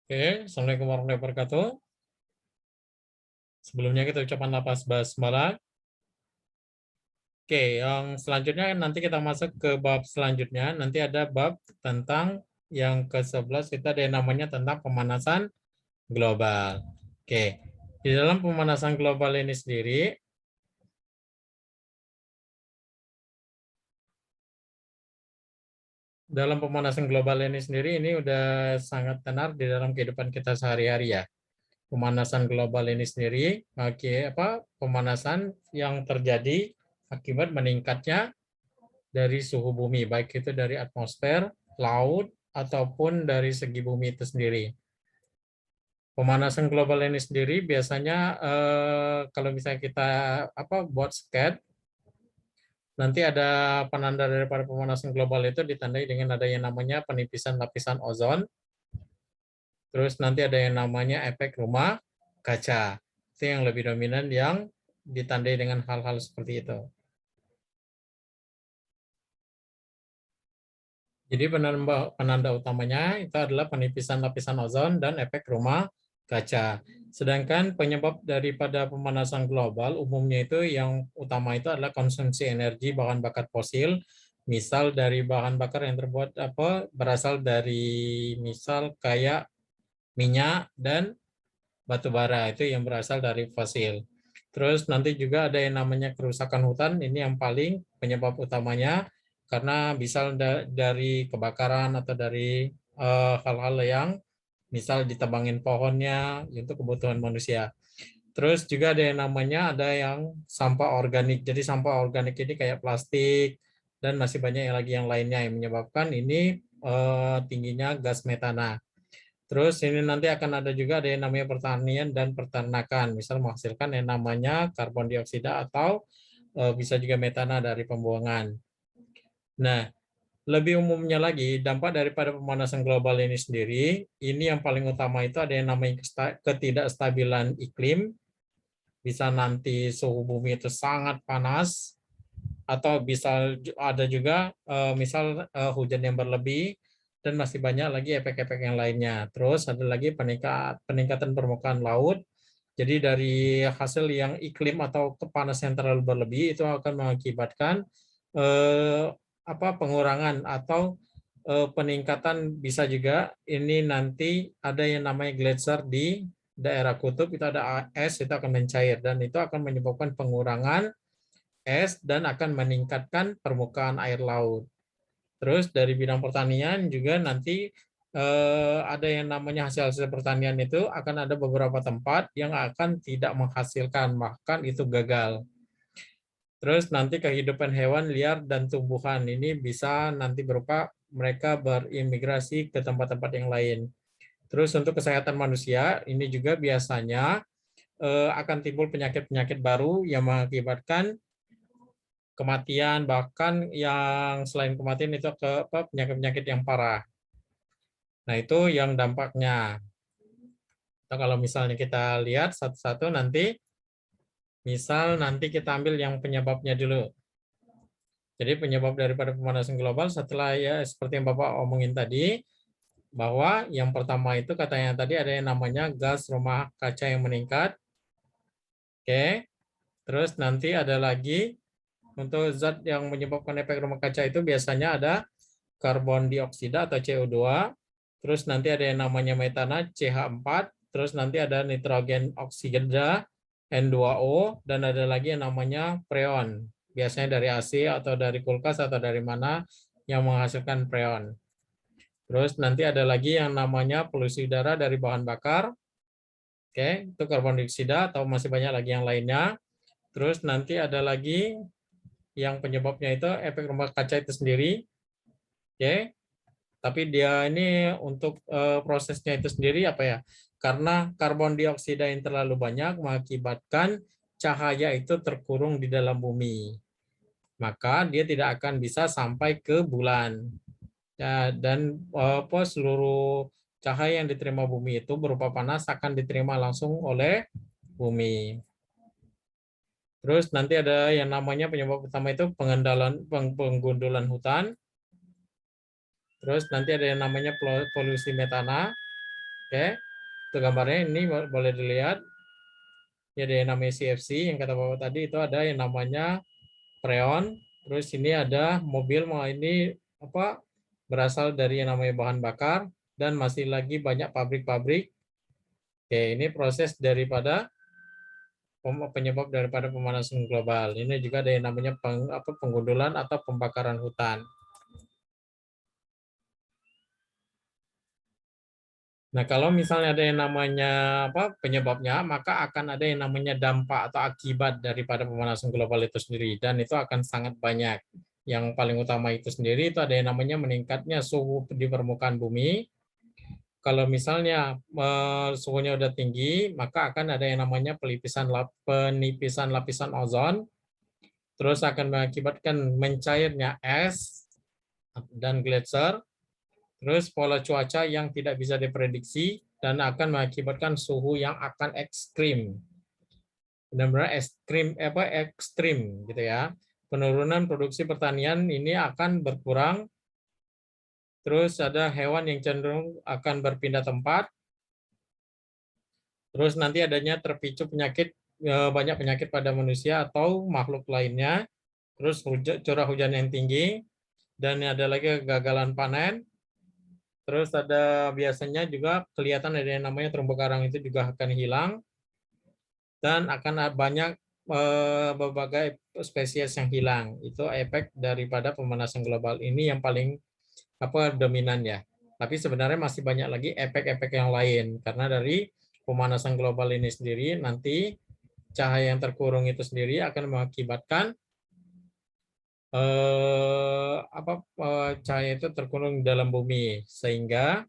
Oke, Assalamualaikum warahmatullahi wabarakatuh. Sebelumnya kita ucapkan lapas basmalah. Oke, yang selanjutnya nanti kita masuk ke bab selanjutnya. Nanti ada bab tentang yang ke-11, kita ada yang namanya tentang pemanasan global. Oke, di dalam pemanasan global ini sendiri, ini udah sangat tenar di dalam kehidupan kita sehari-hari ya. Pemanasan global ini sendiri, pemanasan yang terjadi akibat meningkatnya dari suhu bumi, baik itu dari atmosfer, laut, ataupun dari segi bumi itu sendiri. Pemanasan global ini sendiri biasanya kalau misalnya kita buat skate, nanti ada penanda daripada pemanasan global itu ditandai dengan ada yang namanya penipisan lapisan ozon, terus nanti ada yang namanya efek rumah kaca. Itu yang lebih dominan yang ditandai dengan hal-hal seperti itu. Jadi penanda utamanya itu adalah penipisan lapisan ozon dan efek rumah kaca. Sedangkan penyebab daripada pemanasan global umumnya itu yang utama itu adalah konsumsi energi bahan bakar fosil, misal dari bahan bakar yang terbuat berasal dari misal kayak minyak dan batu bara, itu yang berasal dari fosil. Terus nanti juga ada yang namanya kerusakan hutan, ini yang paling penyebab utamanya karena bisa dari kebakaran atau dari hal-hal yang misal ditebangin pohonnya untuk kebutuhan manusia. Terus juga ada yang sampah organik. Jadi sampah organik ini kayak plastik dan masih banyak lagi yang lainnya yang menyebabkan ini tingginya gas metana. Terus ini nanti akan ada yang namanya pertanian dan peternakan, misal menghasilkan yang namanya karbon dioksida atau bisa juga metana dari pembuangan. Nah, lebih umumnya lagi, dampak daripada pemanasan global ini sendiri, ini yang paling utama itu ada yang namanya ketidakstabilan iklim, bisa nanti suhu bumi itu sangat panas, atau bisa ada juga misal hujan yang berlebih, dan masih banyak lagi efek-efek yang lainnya. Terus ada lagi peningkatan permukaan laut. Jadi dari hasil yang iklim atau kepanasan yang terlalu berlebih itu akan mengakibatkan eh, pengurangan atau peningkatan, bisa juga ini nanti ada yang namanya gletser di daerah kutub, itu ada es, itu akan mencair dan itu akan menyebabkan pengurangan es dan akan meningkatkan permukaan air laut. Terus dari bidang pertanian juga nanti ada yang namanya hasil-hasil pertanian itu akan ada beberapa tempat yang akan tidak menghasilkan, bahkan itu gagal. Terus nanti kehidupan hewan liar dan tumbuhan ini bisa nanti berupa mereka berimigrasi ke tempat-tempat yang lain. Terus untuk kesehatan manusia ini juga biasanya akan timbul penyakit-penyakit baru yang mengakibatkan kematian, bahkan yang selain kematian itu ke penyakit-penyakit yang parah. Nah, itu yang dampaknya. Atau kalau misalnya kita lihat satu-satu nanti, misal nanti kita ambil yang penyebabnya dulu. Jadi penyebab daripada pemanasan global setelah ya seperti yang Bapak omongin tadi, bahwa yang pertama itu katanya tadi ada yang namanya gas rumah kaca yang meningkat. Oke. Terus nanti ada lagi untuk zat yang menyebabkan efek rumah kaca itu biasanya ada karbon dioksida atau CO2, terus nanti ada yang namanya metana CH4, terus nanti ada nitrogen oksida N2O, dan ada lagi yang namanya freon. Biasanya dari AC atau dari kulkas atau dari mana yang menghasilkan freon. Terus nanti ada lagi yang namanya polusi udara dari bahan bakar. Oke, itu karbon dioksida atau masih banyak lagi yang lainnya. Terus nanti ada lagi yang penyebabnya itu efek rumah kaca itu sendiri. Oke, tapi dia ini untuk prosesnya itu sendiri apa ya? Karena karbon dioksida yang terlalu banyak mengakibatkan cahaya itu terkurung di dalam bumi. Maka dia tidak akan bisa sampai ke bulan. Ya, dan seluruh cahaya yang diterima bumi itu berupa panas akan diterima langsung oleh bumi. Terus nanti ada yang namanya penyebab utama itu penggundulan hutan. Terus nanti ada yang namanya polusi metana. Oke, itu gambarnya ini boleh dilihat. Ya, ada yang namanya CFC yang kata Bapak tadi, itu ada yang namanya freon. Terus ini ada mobil, ini apa, berasal dari yang namanya bahan bakar, dan masih lagi banyak pabrik-pabrik. Oke, ini proses daripada penyebab daripada pemanasan global. Ini juga ada yang namanya penggundulan atau pembakaran hutan. Nah, kalau misalnya ada yang namanya penyebabnya, maka akan ada yang namanya dampak atau akibat daripada pemanasan global itu sendiri, dan itu akan sangat banyak. Yang paling utama itu sendiri itu ada yang namanya meningkatnya suhu di permukaan bumi. Kalau misalnya suhunya udah tinggi, maka akan ada yang namanya penipisan lapisan ozon, terus akan mengakibatkan mencairnya es dan gletser. Terus pola cuaca yang tidak bisa diprediksi dan akan mengakibatkan suhu yang akan ekstrim. Benar-benar ekstrim gitu ya. Penurunan produksi pertanian ini akan berkurang. Terus ada hewan yang cenderung akan berpindah tempat. Terus nanti adanya terpicu penyakit, banyak penyakit pada manusia atau makhluk lainnya. Terus curah hujan yang tinggi, dan ada lagi kegagalan panen. Terus ada biasanya juga kelihatan ada yang namanya terumbu karang itu juga akan hilang, dan akan banyak berbagai spesies yang hilang. Itu efek daripada pemanasan global ini yang paling dominan ya. Tapi sebenarnya masih banyak lagi efek-efek yang lain, karena dari pemanasan global ini sendiri nanti cahaya yang terkurung itu sendiri akan mengakibatkan cahaya itu terkurung dalam bumi, sehingga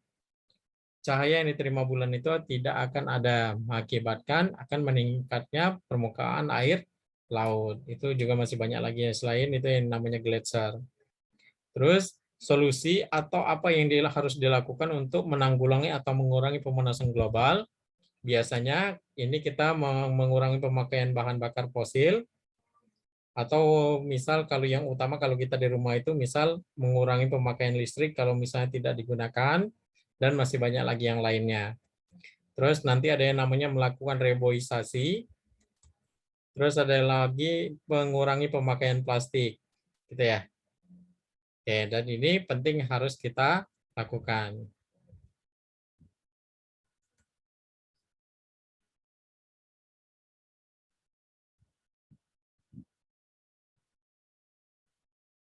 cahaya yang diterima bulan itu tidak akan ada, mengakibatkan akan meningkatnya permukaan air laut. Itu juga masih banyak lagi selain itu yang namanya gletser. Terus solusi atau apa yang harus dilakukan untuk menanggulangi atau mengurangi pemanasan global? Biasanya ini kita mengurangi pemakaian bahan bakar fosil, atau misal kalau yang utama kalau kita di rumah itu misal mengurangi pemakaian listrik kalau misalnya tidak digunakan, dan masih banyak lagi yang lainnya. Terus nanti ada yang namanya melakukan reboisasi. Terus ada lagi mengurangi pemakaian plastik, gitu ya. Oke, dan ini penting harus kita lakukan.